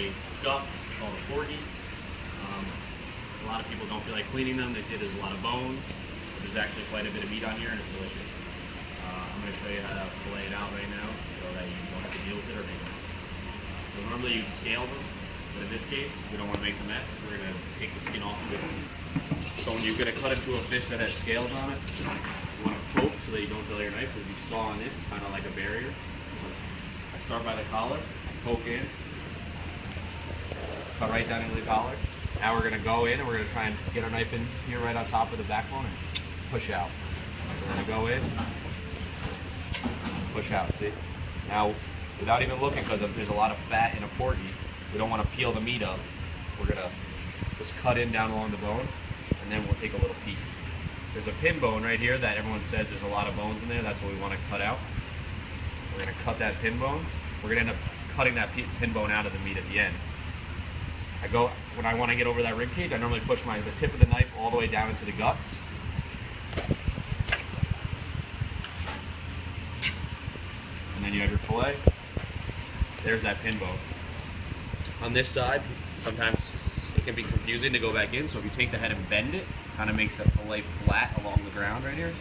a scuff. It's called a Porgie. A lot of people don't feel like cleaning them. They say there's a lot of bones, but there's actually quite a bit of meat on here, and it's delicious. I'm going to show you how to fillet it out right now so that you don't have to deal with it or make a mess. So normally you'd scale them, but in this case, we don't want to make a mess. We're going to take the skin off of it. So when you're going to cut into a fish that has scales on it, you want to poke so that you don't dull your knife, because you saw on this, it's kind of like a barrier. I start by the collar, poke in, cut right down into the collar. Now we're going to go in and we're going to try and get our knife in here right on top of the backbone and push out. We're going to go in, push out, see? Now, without even looking, because there's a lot of fat in a Porgie, we don't want to peel the meat up. We're going to just cut in down along the bone, and then we'll take a little peek. There's a pin bone right here that everyone says there's a lot of bones in there. That's what we want to cut out. We're going to cut that pin bone. We're going to end up cutting that pin bone out of the meat at the end. When I want to get over that rib cage, I normally push the tip of the knife all the way down into the guts. And then you have your fillet. There's that pin bone. On this side, sometimes it can be confusing to go back in, so if you take the head and bend it, kind of makes the fillet flat along the ground right here.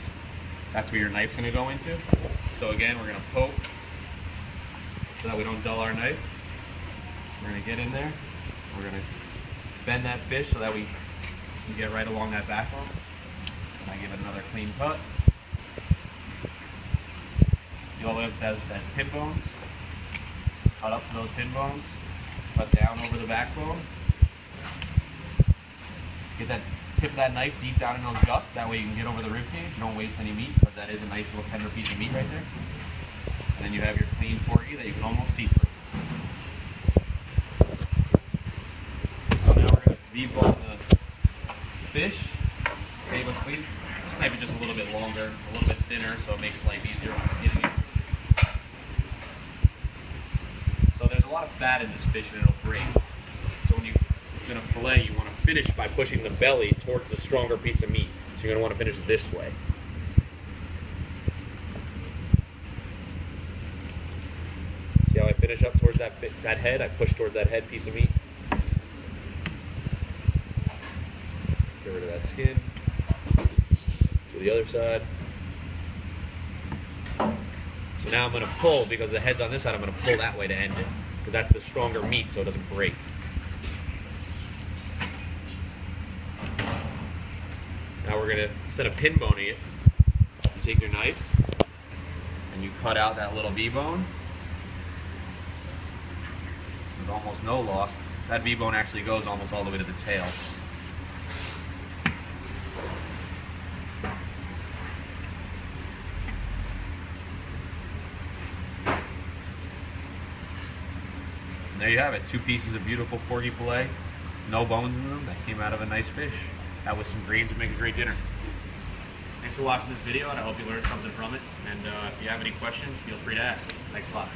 That's where your knife's going to go into. So again, we're going to poke so that we don't dull our knife. We're going to get in there. We're going to bend that fish so that we can get right along that backbone. And I give it another clean cut. You all the way up to those pin bones. Cut up to those pin bones. Cut down over the backbone. Get that tip of that knife deep down in those guts. That way you can get over the rib cage. You don't waste any meat, because that is a nice little tender piece of meat right there. And then you have your clean Porgie that you can almost see through. So now we're going to debone the fish. Save us clean. This knife is just a little bit longer, a little bit thinner, so it makes life easier on skinning it. So there's a lot of fat in this fish and it'll break. So when you're going to fillet, you want to finish by pushing the belly towards the stronger piece of meat. So you're going to want to finish this way. See how I finish up towards that head? I push towards that head piece of meat. Get rid of that skin. To the other side. So now I'm going to pull, because the head's on this side, I'm going to pull that way to end it, because that's the stronger meat so it doesn't break. Now we're going to, instead of pin boning it, you take your knife and you cut out that little V-bone with almost no loss. That V-bone actually goes almost all the way to the tail. And there you have it, 2 pieces of beautiful Porgie fillet, no bones in them, that came out of a nice fish. That with some greens would make a great dinner. Thanks for watching this video, and I hope you learned something from it. And if you have any questions, feel free to ask. Thanks a lot.